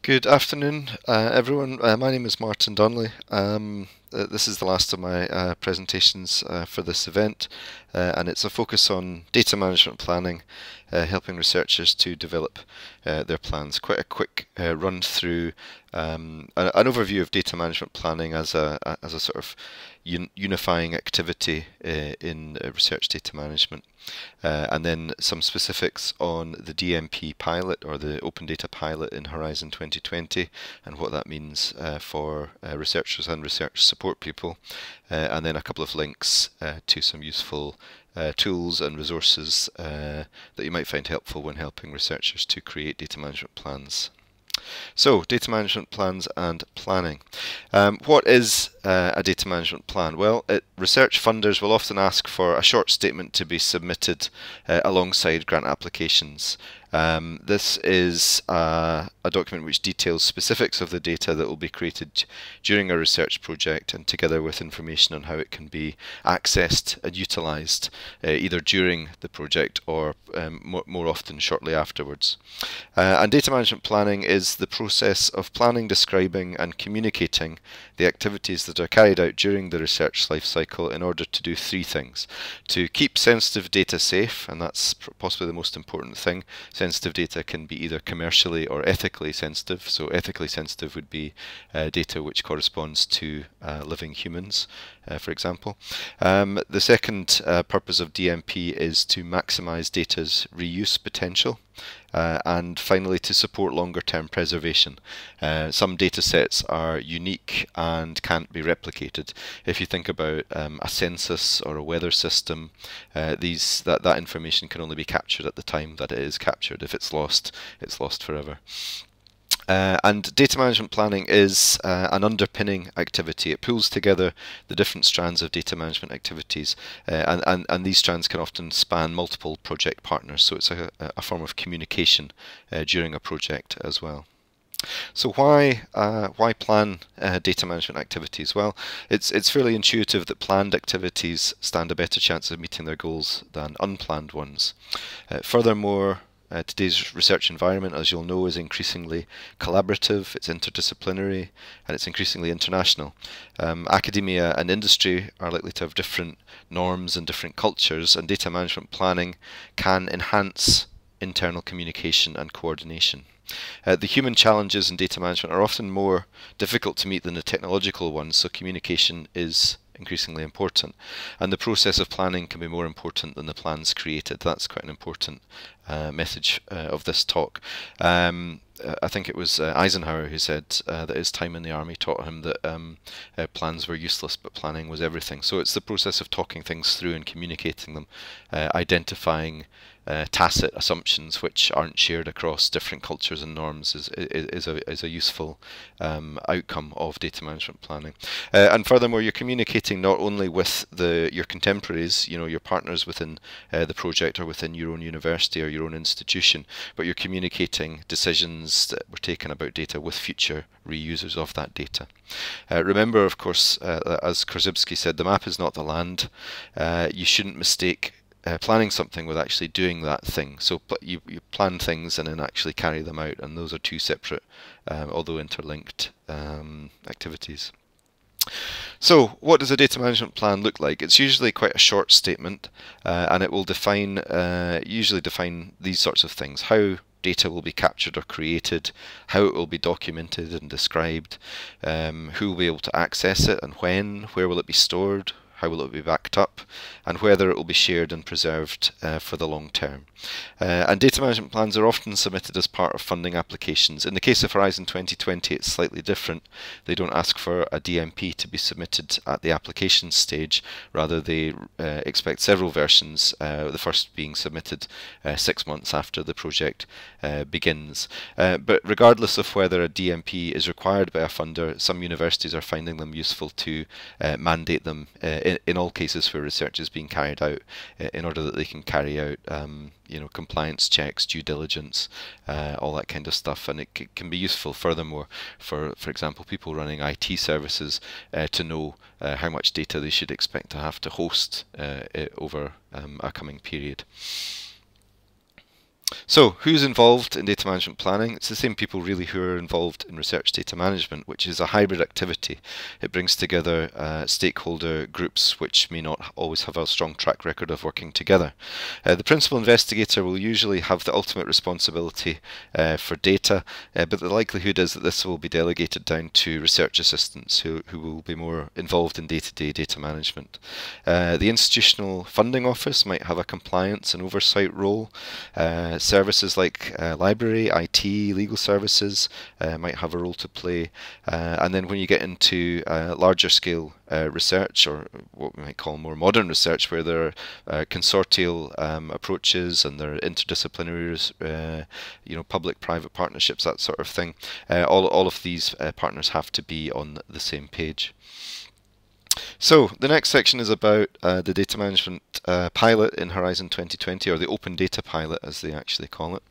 Good afternoon, everyone. My name is Martin Donnelly. This is the last of my presentations for this event, and it's a focus on data management planning, helping researchers to develop their plans. Quite a quick run through an overview of data management planning as a sort of unifying activity in research data management. And then some specifics on the DMP pilot, or the Open Data pilot in Horizon 2020, and what that means for researchers and research support people, and then a couple of links to some useful tools and resources that you might find helpful when helping researchers to create data management plans. So, data management plans and planning. What is a data management plan? Well, research funders will often ask for a short statement to be submitted alongside grant applications. This is a document which details specifics of the data that will be created during a research project, and together with information on how it can be accessed and utilised either during the project or more often shortly afterwards. And data management planning is the process of planning, describing and communicating the activities that are carried out during the research life cycle in order to do three things: to keep sensitive data safe, and that's possibly the most important thing. Sensitive data can be either commercially or ethically sensitive. So ethically sensitive would be data which corresponds to living humans, for example. The second purpose of DMP is to maximize data's reuse potential. And finally, to support longer-term preservation. Some data sets are unique and can't be replicated. If you think about a census or a weather system, that information can only be captured at the time that it is captured. If it's lost forever. And data management planning is an underpinning activity. It pulls together the different strands of data management activities, and these strands can often span multiple project partners, so it's a form of communication during a project as well. So why plan data management activities? Well, it's fairly intuitive that planned activities stand a better chance of meeting their goals than unplanned ones. Furthermore, today's research environment, as you'll know, is increasingly collaborative, it's interdisciplinary, and it's increasingly international. Academia and industry are likely to have different norms and different cultures, and data management planning can enhance internal communication and coordination. The human challenges in data management are often more difficult to meet than the technological ones, so communication is increasingly important, and the process of planning can be more important than the plans created. That's quite an important message of this talk. I think it was Eisenhower who said that his time in the army taught him that plans were useless but planning was everything. So it's the process of talking things through and communicating them, identifying tacit assumptions which aren't shared across different cultures and norms is a useful outcome of data management planning. And furthermore, you're communicating not only with your contemporaries, your partners within the project or within your own university or your own institution, but you're communicating decisions that were taken about data with future reusers of that data. Remember, of course, as Korzybski said, the map is not the land. You shouldn't mistake planning something with actually doing that thing. So you plan things and then actually carry them out, and those are two separate, although interlinked, activities. So what does a data management plan look like? It's usually quite a short statement, and it will usually define these sorts of things: how data will be captured or created, how it will be documented and described, who will be able to access it and when, where will it be stored, how will it be backed up, and whether it will be shared and preserved for the long term. And data management plans are often submitted as part of funding applications. In the case of Horizon 2020, it's slightly different. They don't ask for a DMP to be submitted at the application stage. Rather, they expect several versions, the first being submitted 6 months after the project begins. But regardless of whether a DMP is required by a funder, some universities are finding them useful to mandate them in all cases where research is being carried out, in order that they can carry out compliance checks, due diligence, all that kind of stuff. And it can be useful furthermore for example, people running IT services to know how much data they should expect to have to host over a coming period. So, who's involved in data management planning? It's the same people really who are involved in research data management, which is a hybrid activity. It brings together stakeholder groups which may not always have a strong track record of working together. The principal investigator will usually have the ultimate responsibility for data, but the likelihood is that this will be delegated down to research assistants who will be more involved in day-to-day data management. The institutional funding office might have a compliance and oversight role. Services like library, IT, legal services might have a role to play. And then when you get into larger scale research, or what we might call more modern research, where there are consortial approaches and there are interdisciplinary, public-private partnerships, that sort of thing, all of these partners have to be on the same page. So the next section is about the data management pilot in Horizon 2020, or the Open Data Pilot as they actually call it.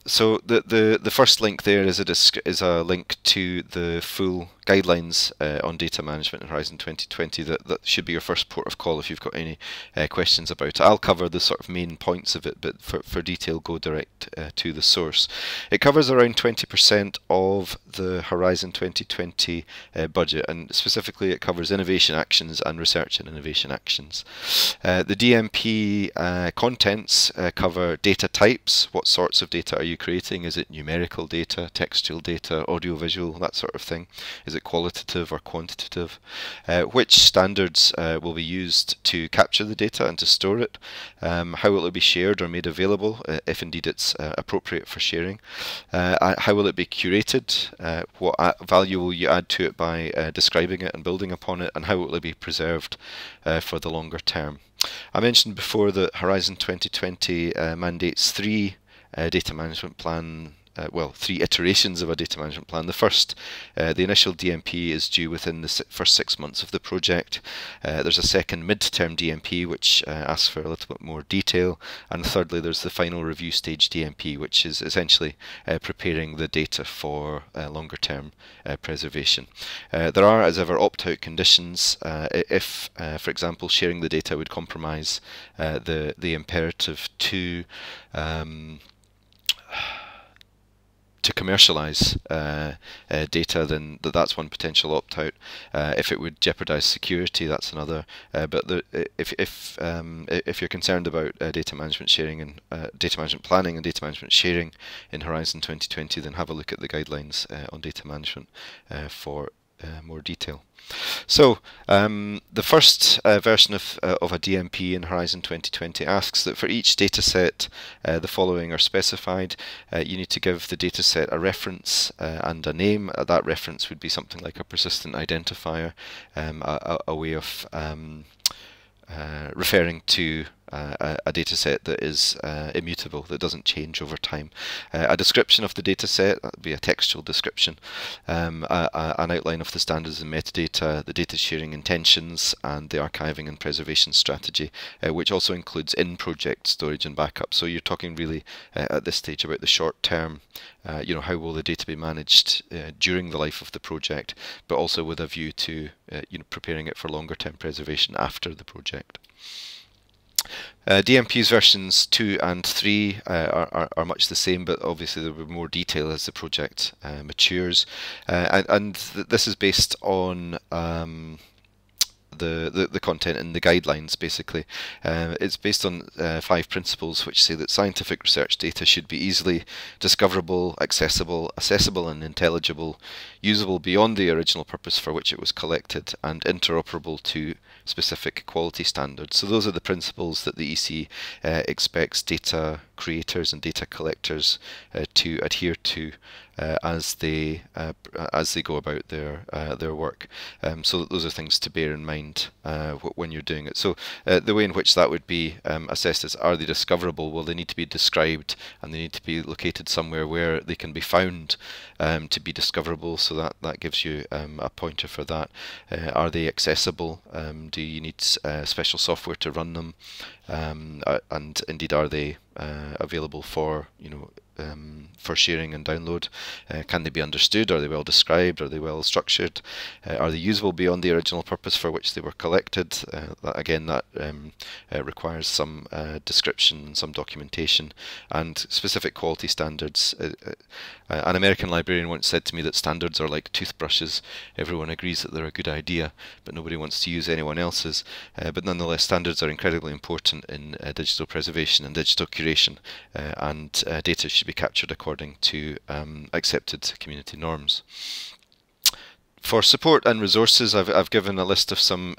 So the first link there is a link to the full guidelines on data management in Horizon 2020. That should be your first port of call if you've got any questions about it. I'll cover the sort of main points of it, but for detail go direct to the source. It covers around 20% of the Horizon 2020 budget, and specifically it covers innovation actions and research and innovation actions. The DMP contents cover data types. What sorts of data are you creating? Is it numerical data, textual data, audiovisual, that sort of thing? Is it qualitative or quantitative? Which standards will be used to capture the data and to store it? How will it be shared or made available, if indeed it's appropriate for sharing? How will it be curated? What value will you add to it by describing it and building upon it? And how will it be preserved for the longer term? I mentioned before that Horizon 2020 mandates three data management plan, three iterations of a data management plan. The first, the initial DMP, is due within the first 6 months of the project. There's a second mid-term DMP which asks for a little bit more detail, and thirdly there's the final review stage DMP, which is essentially preparing the data for longer term preservation. There are, as ever, opt-out conditions if, for example, sharing the data would compromise the imperative to commercialize data, then that's one potential opt-out. If it would jeopardize security, that's another. But if you're concerned about data management sharing and data management planning and data management sharing in Horizon 2020, then have a look at the guidelines on data management for more detail. So the first version of a DMP in Horizon 2020 asks that for each dataset the following are specified. You need to give the dataset a reference and a name. That reference would be something like a persistent identifier, a way of referring to a dataset that is immutable, that doesn't change over time. A description of the dataset, that would be a textual description, an outline of the standards and metadata, the data sharing intentions, and the archiving and preservation strategy, which also includes in-project storage and backup. So you're talking really at this stage about the short term, how will the data be managed during the life of the project, but also with a view to preparing it for longer term preservation after the project. DMP's versions 2 and 3 are much the same, but obviously there will be more detail as the project matures, and this is based on the content in the guidelines. Basically, it's based on 5 principles which say that scientific research data should be easily discoverable, accessible, accessible and intelligible, usable beyond the original purpose for which it was collected, and interoperable to specific quality standards. So those are the principles that the EC expects data creators and data collectors to adhere to as they go about their work. So those are things to bear in mind when you're doing it. So the way in which that would be assessed is, are they discoverable? Well, they need to be described and they need to be located somewhere where they can be found to be discoverable. So that gives you a pointer for that. Are they accessible? Do you need special software to run them? And indeed, are they available for for sharing and download? Can they be understood? Are they well described? Are they well structured? Are they usable beyond the original purpose for which they were collected? That requires some description, some documentation, and specific quality standards. An American librarian once said to me that standards are like toothbrushes. Everyone agrees that they're a good idea, but nobody wants to use anyone else's. But nonetheless, standards are incredibly important in digital preservation and digital curation, and data should be captured according to accepted community norms. For support and resources, I've given a list of some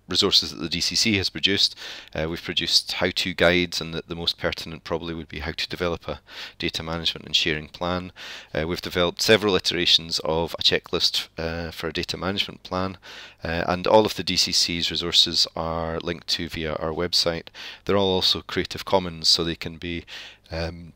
resources that the DCC has produced. We've produced how-to guides, and the most pertinent probably would be how to develop a data management and sharing plan. We've developed several iterations of a checklist for a data management plan, and all of the DCC's resources are linked to via our website. They're all also Creative Commons, so they can be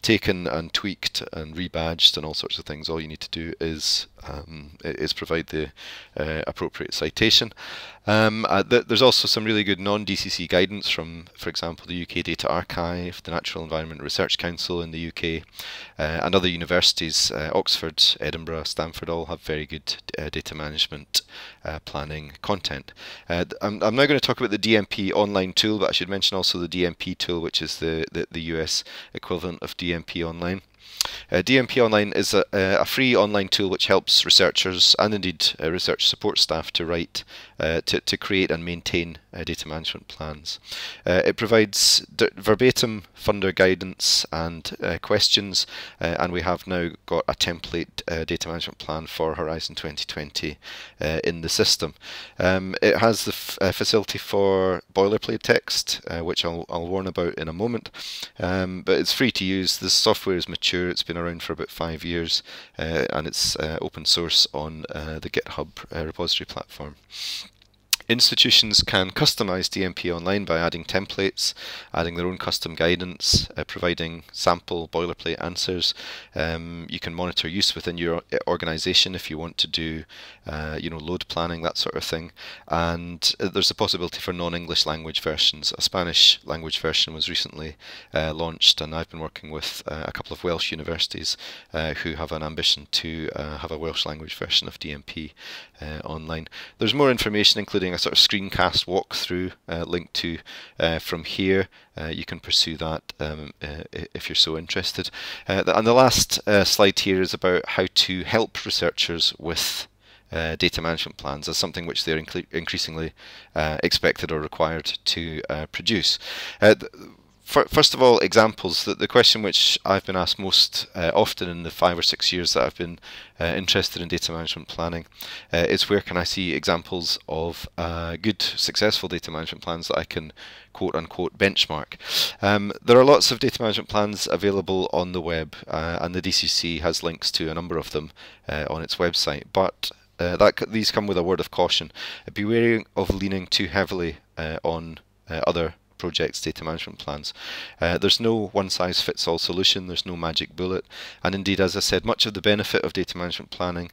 taken and tweaked and rebadged and all sorts of things. All you need to do is provide the appropriate citation. There's also some really good non-DCC guidance from, for example, the UK Data Archive, the Natural Environment Research Council in the UK, and other universities. Oxford, Edinburgh, Stanford all have very good data management planning content. I'm now going to talk about the DMP online tool, but I should mention also the DMP tool, which is the US equivalent of DMP Online. DMP Online is a free online tool which helps researchers and indeed research support staff to write, to create and maintain data management plans. It provides verbatim funder guidance and questions, and we have now got a template data management plan for Horizon 2020 in the system. It has the facility for boilerplate text, which I'll warn about in a moment, but it's free to use. The software is mature. It's been around for about 5 years, and it's open source on the GitHub repository platform. Institutions can customize DMP Online by adding templates, adding their own custom guidance, providing sample boilerplate answers. You can monitor use within your organization if you want to do, load planning, that sort of thing. And there's a possibility for non-English language versions. A Spanish language version was recently launched, and I've been working with a couple of Welsh universities who have an ambition to have a Welsh language version of DMP online. There's more information, including a sort of screencast walkthrough linked to from here. You can pursue that if you're so interested. And the last slide here is about how to help researchers with data management plans as something which they're increasingly expected or required to produce. First of all, examples. The question which I've been asked most often in the 5 or 6 years that I've been interested in data management planning is where can I see examples of good, successful data management plans that I can quote-unquote benchmark. There are lots of data management plans available on the web, and the DCC has links to a number of them on its website, but these come with a word of caution. Be wary of leaning too heavily on other projects' data management plans. There's no one-size-fits-all solution, there's no magic bullet, and indeed, as I said, much of the benefit of data management planning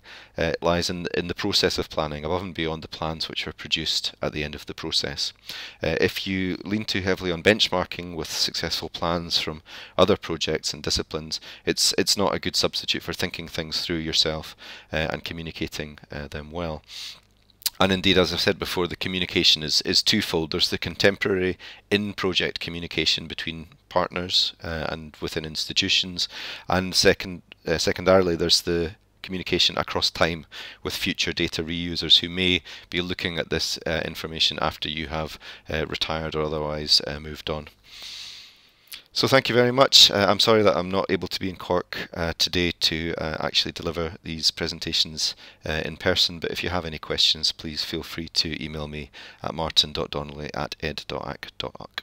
lies in the process of planning, above and beyond the plans which are produced at the end of the process. If you lean too heavily on benchmarking with successful plans from other projects and disciplines, it's not a good substitute for thinking things through yourself and communicating them well. And indeed, as I've said before, the communication is twofold. There's the contemporary in-project communication between partners and within institutions, and secondarily, there's the communication across time with future data reusers who may be looking at this information after you have retired or otherwise moved on. So thank you very much. I'm sorry that I'm not able to be in Cork today to actually deliver these presentations in person, but if you have any questions, please feel free to email me at martin.donnelly@ed.ac.uk.